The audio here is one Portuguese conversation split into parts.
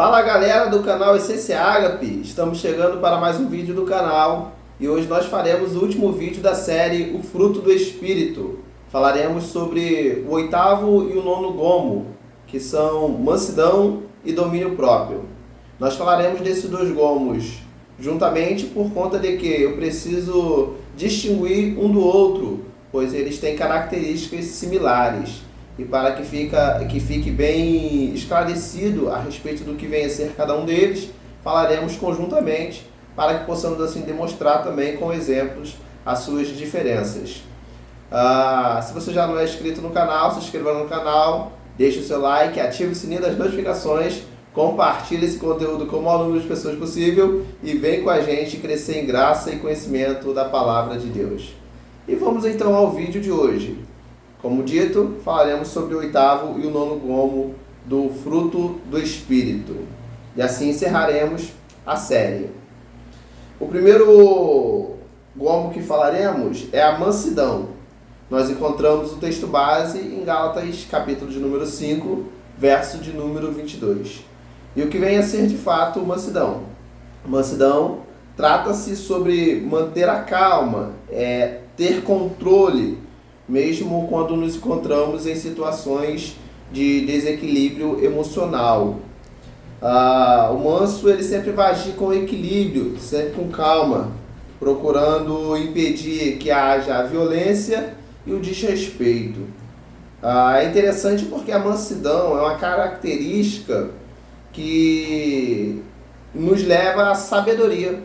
Fala galera do canal Essência Ágape, estamos chegando para mais um vídeo do canal e hoje nós faremos o último vídeo da série O Fruto do Espírito. Falaremos sobre o oitavo e o nono gomo, que são mansidão e domínio próprio. Nós falaremos desses dois gomos juntamente por conta de que eu preciso distinguir um do outro, pois eles têm características similares. E para que fique bem esclarecido a respeito do que vem a ser cada um deles, falaremos conjuntamente para que possamos assim demonstrar também com exemplos as suas diferenças. Se você já não é inscrito no canal, se inscreva no canal, deixe o seu like, ative o sininho das notificações, compartilhe esse conteúdo com o maior número de pessoas possível e vem com a gente crescer em graça e conhecimento da Palavra de Deus. E vamos então ao vídeo de hoje. Como dito, falaremos sobre o oitavo e o nono gomo do fruto do Espírito. E assim encerraremos a série. O primeiro gomo que falaremos é a mansidão. Nós encontramos o texto base em Gálatas, capítulo de número 5, verso de número 22. E o que vem a ser de fato mansidão? Mansidão trata-se sobre manter a calma, ter controle, mesmo quando nos encontramos em situações de desequilíbrio emocional. O manso ele sempre vai agir com equilíbrio, sempre com calma, procurando impedir que haja violência e o desrespeito. É interessante porque a mansidão é uma característica que nos leva à sabedoria,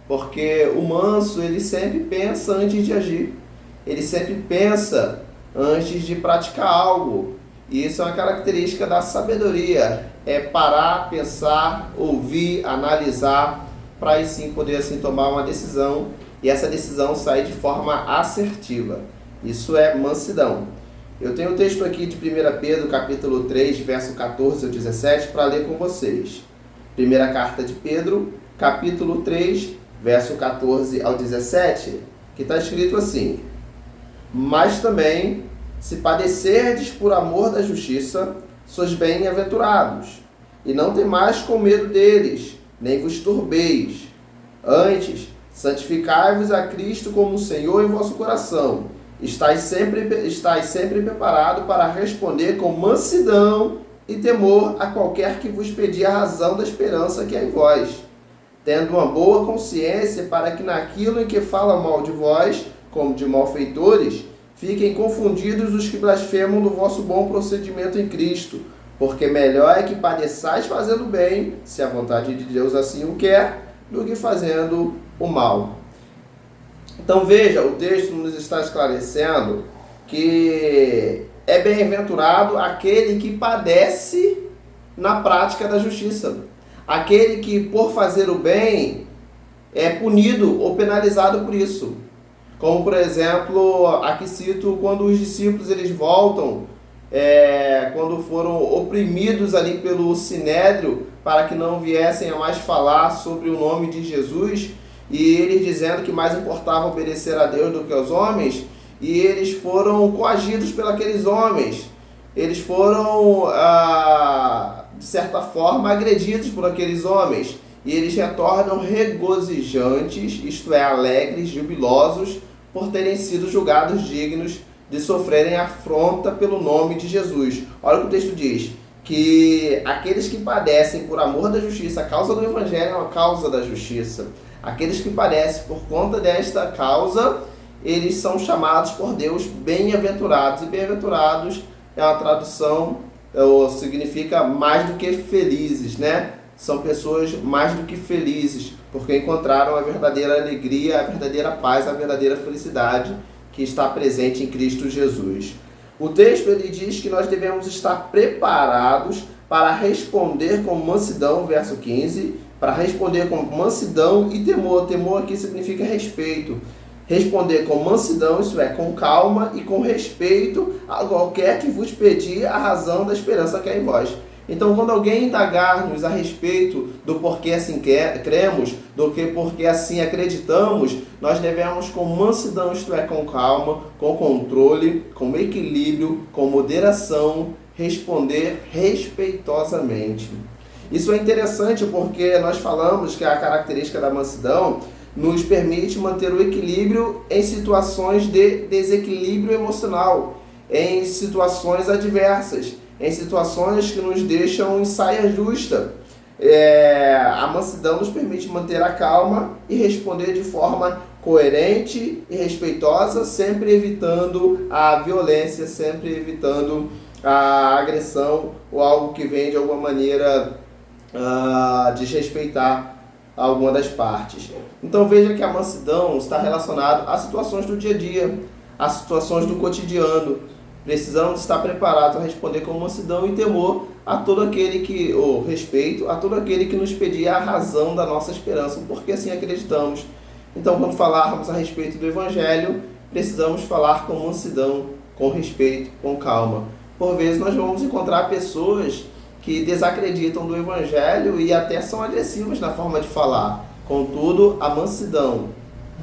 porque o manso ele sempre pensa antes de agir. Ele sempre pensa antes de praticar algo. E isso é uma característica da sabedoria. É parar, pensar, ouvir, analisar, para aí sim poder assim tomar uma decisão. E essa decisão sair de forma assertiva. Isso é mansidão. Eu tenho um texto aqui de 1 Pedro, capítulo 3, verso 14 ao 17, para ler com vocês. Primeira carta de Pedro, capítulo 3, verso 14 ao 17, que está escrito assim: mas também, se padecerdes por amor da justiça, sois bem-aventurados, e não temais com medo deles, nem vos turbeis. Antes, santificai-vos a Cristo como Senhor em vosso coração. Estais sempre preparado para responder com mansidão e temor a qualquer que vos pedir a razão da esperança que é em vós, tendo uma boa consciência para que naquilo em que fala mal de vós, como de malfeitores, fiquem confundidos os que blasfemam do vosso bom procedimento em Cristo, porque melhor é que padeçais fazendo bem, se a vontade de Deus assim o quer, do que fazendo o mal. Então veja, o texto nos está esclarecendo que é bem-aventurado aquele que padece na prática da justiça, aquele que por fazer o bem é punido ou penalizado por isso. Como, por exemplo, aqui cito quando os discípulos eles voltam, quando foram oprimidos ali pelo Sinédrio, para que não viessem a mais falar sobre o nome de Jesus, e eles dizendo que mais importava obedecer a Deus do que aos homens, e eles foram coagidos pelos homens, eles foram, de certa forma, agredidos por aqueles homens, e eles retornam regozijantes, isto é, alegres, jubilosos, por terem sido julgados dignos de sofrerem afronta pelo nome de Jesus. Olha o que o texto diz, que aqueles que padecem por amor da justiça, a causa do Evangelho é uma causa da justiça, aqueles que padecem por conta desta causa, eles são chamados por Deus bem-aventurados, e bem-aventurados é uma tradução, significa mais do que felizes, né? São pessoas mais do que felizes, porque encontraram a verdadeira alegria, a verdadeira paz, a verdadeira felicidade que está presente em Cristo Jesus. O texto ele diz que nós devemos estar preparados para responder com mansidão, verso 15, para responder com mansidão e temor. Temor aqui significa respeito. Responder com mansidão, isso é, com calma e com respeito a qualquer que vos pedir a razão da esperança que é em vós. Então, quando alguém indagar-nos a respeito do porquê assim cremos, do que porquê assim acreditamos, nós devemos com mansidão, isto é, com calma, com controle, com equilíbrio, com moderação, responder respeitosamente. Isso é interessante porque nós falamos que a característica da mansidão nos permite manter o equilíbrio em situações de desequilíbrio emocional, em situações adversas, em situações que nos deixam em saia justa. A mansidão nos permite manter a calma e responder de forma coerente e respeitosa, sempre evitando a violência, sempre evitando a agressão ou algo que vem de alguma maneira desrespeitar alguma das partes. Então veja que a mansidão está relacionada a situações do dia a dia, a situações do cotidiano. Precisamos estar preparados a responder com mansidão e temor a todo aquele que, ou respeito, a todo aquele que nos pedir a razão da nossa esperança, porque assim acreditamos. Então, quando falarmos a respeito do Evangelho, precisamos falar com mansidão, com respeito, com calma. Por vezes nós vamos encontrar pessoas que desacreditam do Evangelho e até são agressivas na forma de falar. Contudo, a mansidão,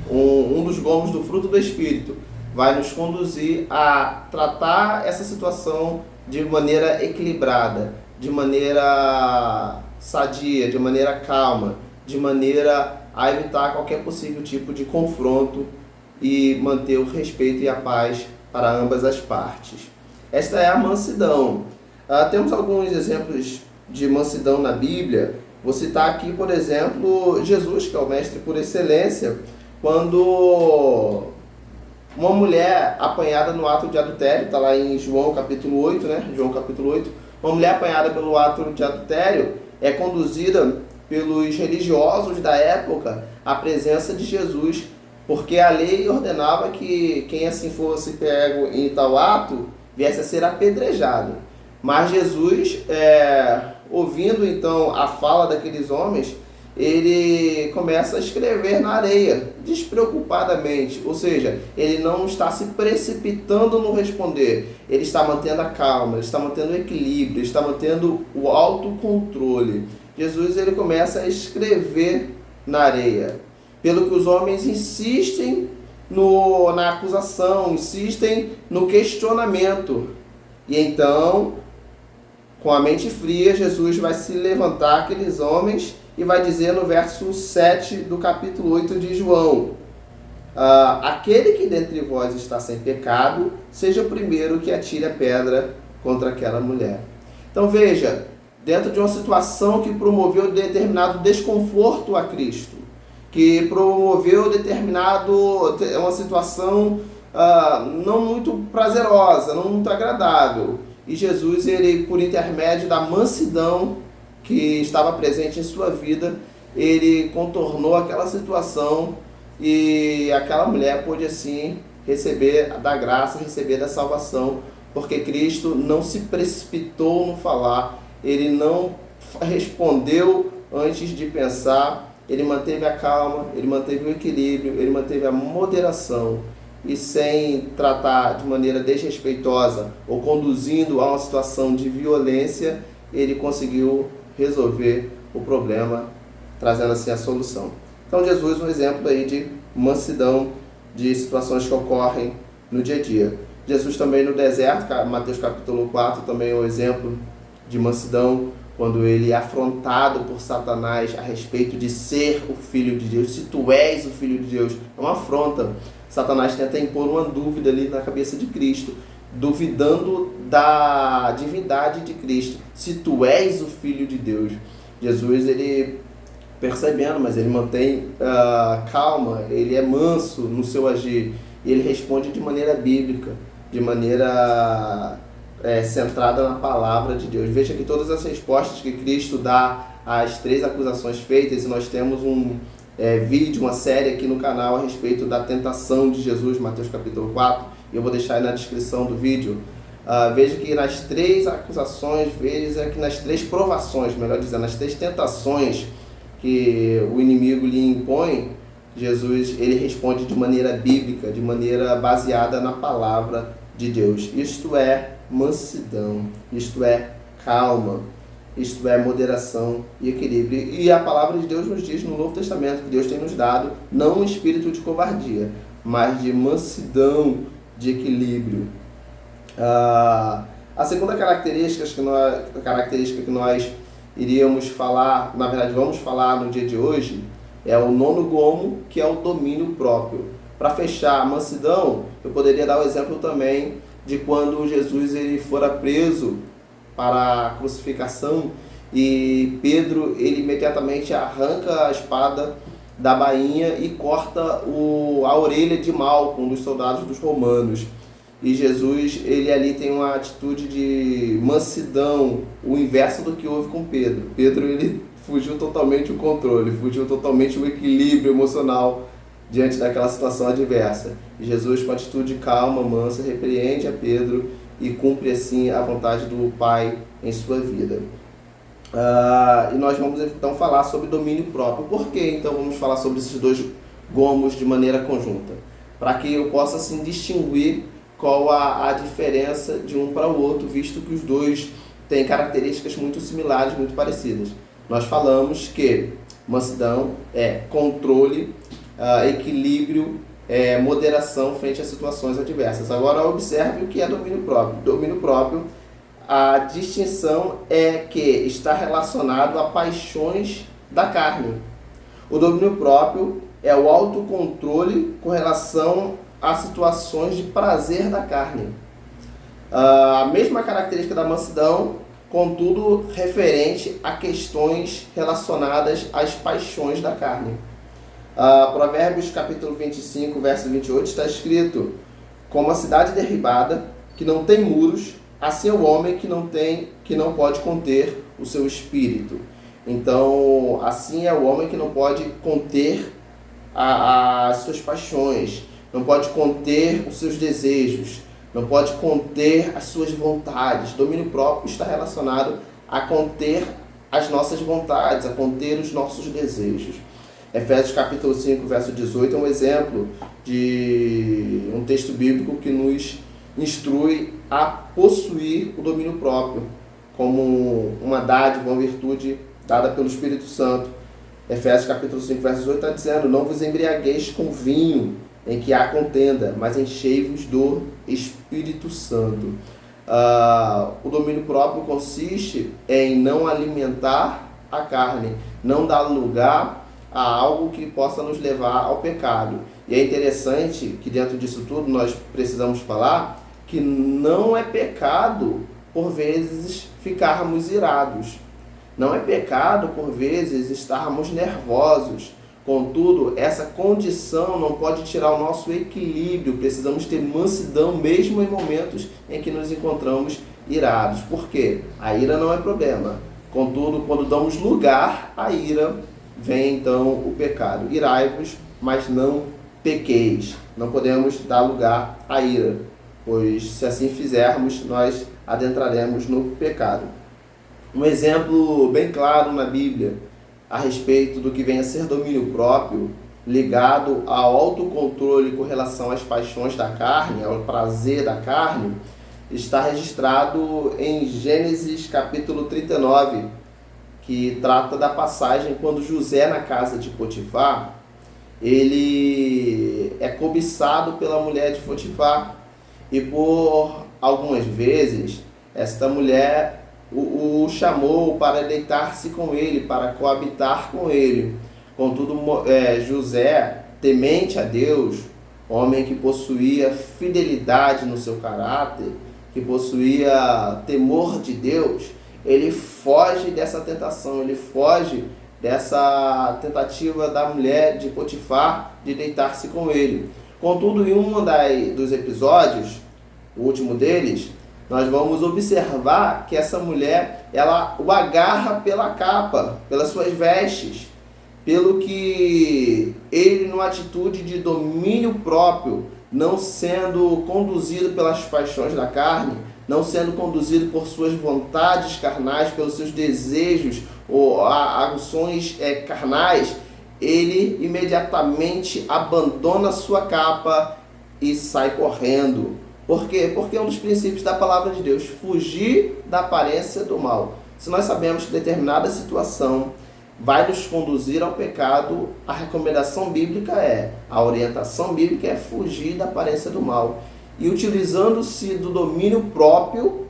um dos gomos do fruto do Espírito, vai nos conduzir a tratar essa situação de maneira equilibrada, de maneira sadia, de maneira calma, de maneira a evitar qualquer possível tipo de confronto e manter o respeito e a paz para ambas as partes. Esta é a mansidão. Temos alguns exemplos de mansidão na Bíblia. Vou citar aqui, por exemplo, Jesus, que é o mestre por excelência, quando uma mulher apanhada no ato de adultério, está lá em João capítulo 8, né? João capítulo 8. Uma mulher apanhada pelo ato de adultério é conduzida pelos religiosos da época à presença de Jesus, porque a lei ordenava que quem assim fosse pego em tal ato viesse a ser apedrejado. Mas Jesus, ouvindo então a fala daqueles homens, ele começa a escrever na areia, despreocupadamente, ou seja, ele não está se precipitando no responder, ele está mantendo a calma, ele está mantendo o equilíbrio, ele está mantendo o autocontrole. Jesus ele começa a escrever na areia, pelo que os homens insistem na acusação, insistem no questionamento, e então, com a mente fria, Jesus vai se levantar aqueles homens e vai dizer no verso 7 do capítulo 8 de João: aquele que dentre vós está sem pecado, seja o primeiro que atire a pedra contra aquela mulher. Então veja, dentro de uma situação que promoveu determinado desconforto a Cristo, que promoveu uma situação não muito prazerosa, não muito agradável, e Jesus, ele, por intermédio da mansidão que estava presente em sua vida, ele contornou aquela situação e aquela mulher pôde assim receber da graça, receber da salvação, porque Cristo não se precipitou no falar, ele não respondeu antes de pensar, ele manteve a calma, ele manteve o equilíbrio, ele manteve a moderação, e sem tratar de maneira desrespeitosa ou conduzindo a uma situação de violência, ele conseguiu resolver o problema, trazendo assim a solução. Então Jesus, um exemplo aí de mansidão, de situações que ocorrem no dia a dia. Jesus também no deserto, Mateus capítulo 4, também é um exemplo de mansidão, quando ele é afrontado por Satanás a respeito de ser o Filho de Deus. Se tu és o Filho de Deus, é uma afronta. Satanás tenta impor uma dúvida ali na cabeça de Cristo, duvidando da divindade de Cristo. Se tu és o Filho de Deus. Jesus, ele percebendo, mas ele mantém calma, ele é manso no seu agir, e ele responde de maneira bíblica, de maneira centrada na palavra de Deus. Veja que todas as respostas que Cristo dá às 3 acusações feitas, e nós temos um vídeo, uma série aqui no canal a respeito da tentação de Jesus, Mateus capítulo 4, e eu vou deixar aí na descrição do vídeo. Veja que nas 3 acusações, veja que nas 3 provações, melhor dizendo, nas 3 tentações que o inimigo lhe impõe, Jesus ele responde de maneira bíblica, de maneira baseada na palavra de Deus. Isto é mansidão, isto é calma, isto é moderação e equilíbrio. E a palavra de Deus nos diz no Novo Testamento que Deus tem nos dado não um espírito de covardia, mas de mansidão, de equilíbrio. A segunda característica que nós iríamos falar, na verdade vamos falar no dia de hoje, é o nono gomo, que é o domínio próprio. Para fechar a mansidão, eu poderia dar o exemplo também de quando Jesus ele fora preso para a crucificação e Pedro ele imediatamente arranca a espada da bainha e corta a orelha de Malco, um dos soldados dos romanos. E Jesus, ele ali tem uma atitude de mansidão, o inverso do que houve com Pedro. Pedro, ele fugiu totalmente o controle, fugiu totalmente o equilíbrio emocional diante daquela situação adversa. E Jesus, com atitude calma, mansa, repreende a Pedro e cumpre assim a vontade do Pai em sua vida. E nós vamos então falar sobre domínio próprio. Por que então vamos falar sobre esses dois gomos de maneira conjunta? Para que eu possa assim distinguir qual a diferença de um para o outro, visto que os dois têm características muito similares, muito parecidas. Nós falamos que mansidão é controle, equilíbrio, moderação frente a situações adversas. Agora observe o que é domínio próprio. Domínio próprio, a distinção é que está relacionado a paixões da carne. O domínio próprio é o autocontrole com relação a situações de prazer da carne. A mesma característica da mansidão, contudo, referente a questões relacionadas às paixões da carne. Provérbios capítulo 25, verso 28, está escrito: como a cidade derribada, que não tem muros, assim é o homem que não pode conter o seu espírito. Então, assim é o homem que não pode conter as suas paixões, não pode conter os seus desejos, não pode conter as suas vontades. Domínio próprio está relacionado a conter as nossas vontades, a conter os nossos desejos. Efésios capítulo 5, verso 18 é um exemplo de um texto bíblico que nos instrui a possuir o domínio próprio como uma dádiva, uma virtude dada pelo Espírito Santo. Efésios capítulo 5, verso 18 está dizendo: não vos embriagueis com vinho em que há contenda, mas enchei-vos do Espírito Santo. O domínio próprio consiste em não alimentar a carne, não dar lugar a algo que possa nos levar ao pecado. E é interessante que dentro disso tudo nós precisamos falar que não é pecado, por vezes, ficarmos irados. Não é pecado, por vezes, estarmos nervosos. Contudo, essa condição não pode tirar o nosso equilíbrio. Precisamos ter mansidão mesmo em momentos em que nos encontramos irados. Por quê? A ira não é problema. Contudo, quando damos lugar à ira, vem então o pecado. Irai-vos, mas não pequeis. Não podemos dar lugar à ira, pois se assim fizermos, nós adentraremos no pecado. Um exemplo bem claro na Bíblia a respeito do que vem a ser domínio próprio, ligado ao autocontrole com relação às paixões da carne, ao prazer da carne, está registrado em Gênesis capítulo 39, que trata da passagem quando José, na casa de Potifar, ele é cobiçado pela mulher de Potifar, e por algumas vezes esta mulher o chamou para deitar-se com ele, para coabitar com ele. Contudo, José, temente a Deus, homem que possuía fidelidade no seu caráter, que possuía temor de Deus, ele foge dessa tentação, ele foge dessa tentativa da mulher de Potifar de deitar-se com ele. Contudo, em um dos episódios, o último deles, nós vamos observar que essa mulher, ela o agarra pela capa, pelas suas vestes, pelo que ele, numa atitude de domínio próprio, não sendo conduzido pelas paixões da carne, não sendo conduzido por suas vontades carnais, pelos seus desejos ou aguções carnais, ele imediatamente abandona a sua capa e sai correndo. Por quê? Porque é um dos princípios da palavra de Deus, fugir da aparência do mal. Se nós sabemos que determinada situação vai nos conduzir ao pecado, a recomendação bíblica a orientação bíblica é fugir da aparência do mal. E utilizando-se do domínio próprio,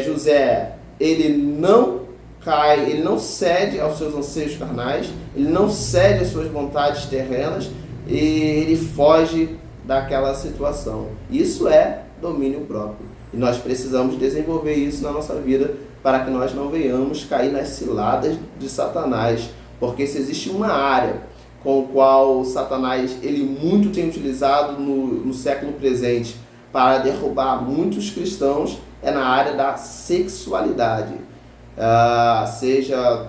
José, ele não cai, ele não cede aos seus anseios carnais, ele não cede às suas vontades terrenas e ele foge daquela situação. Isso é domínio próprio. E nós precisamos desenvolver isso na nossa vida para que nós não venhamos cair nas ciladas de Satanás. Porque se existe uma área com o qual Satanás ele muito tem utilizado no século presente para derrubar muitos cristãos, é na área da sexualidade. Seja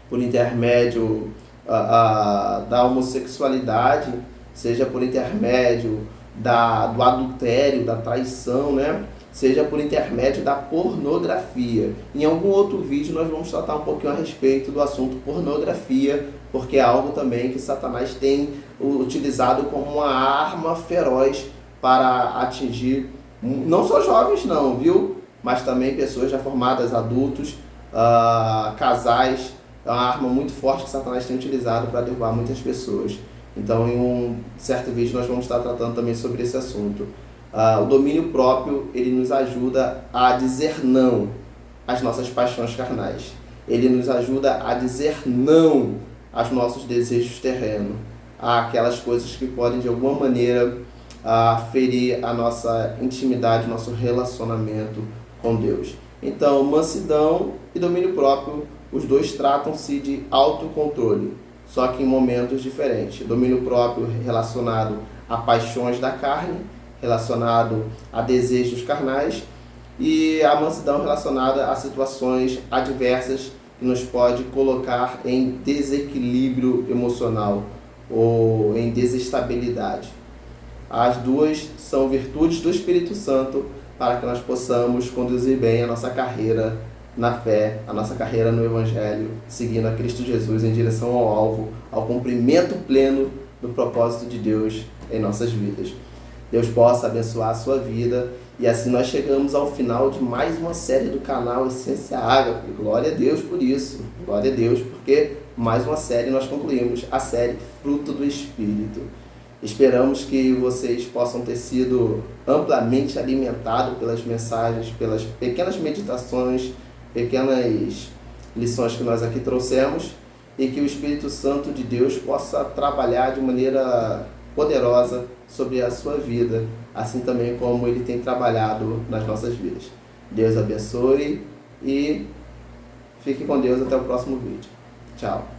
por intermédio da homossexualidade, seja por intermédio do adultério, da traição, né? Seja por intermédio da pornografia. Em algum outro vídeo nós vamos tratar um pouquinho a respeito do assunto pornografia, porque é algo também que Satanás tem utilizado como uma arma feroz para atingir não só jovens não, viu? Mas também pessoas já formadas, adultos, casais. É uma arma muito forte que Satanás tem utilizado para derrubar muitas pessoas. Então, em um certo vídeo, nós vamos estar tratando também sobre esse assunto. O domínio próprio, ele nos ajuda a dizer não às nossas paixões carnais. Ele nos ajuda a dizer não aos nossos desejos terrenos, àquelas coisas que podem, de alguma maneira, ferir a nossa intimidade, nosso relacionamento com Deus. Então, mansidão e domínio próprio, os dois tratam-se de autocontrole, só que em momentos diferentes. Domínio próprio relacionado a paixões da carne, relacionado a desejos carnais, e a mansidão relacionada a situações adversas que nos pode colocar em desequilíbrio emocional ou em desestabilidade. As duas são virtudes do Espírito Santo para que nós possamos conduzir bem a nossa carreira na fé, a nossa carreira no Evangelho, seguindo a Cristo Jesus em direção ao alvo, ao cumprimento pleno do propósito de Deus em nossas vidas. Deus possa abençoar a sua vida, e assim nós chegamos ao final de mais uma série do canal Essência Ágape. Glória a Deus por isso, glória a Deus, porque mais uma série nós concluímos, a série Fruto do Espírito. Esperamos que vocês possam ter sido amplamente alimentados pelas mensagens, pelas pequenas meditações, pequenas lições que nós aqui trouxemos, e que o Espírito Santo de Deus possa trabalhar de maneira poderosa sobre a sua vida, assim também como Ele tem trabalhado nas nossas vidas. Deus abençoe e fique com Deus até o próximo vídeo. Tchau.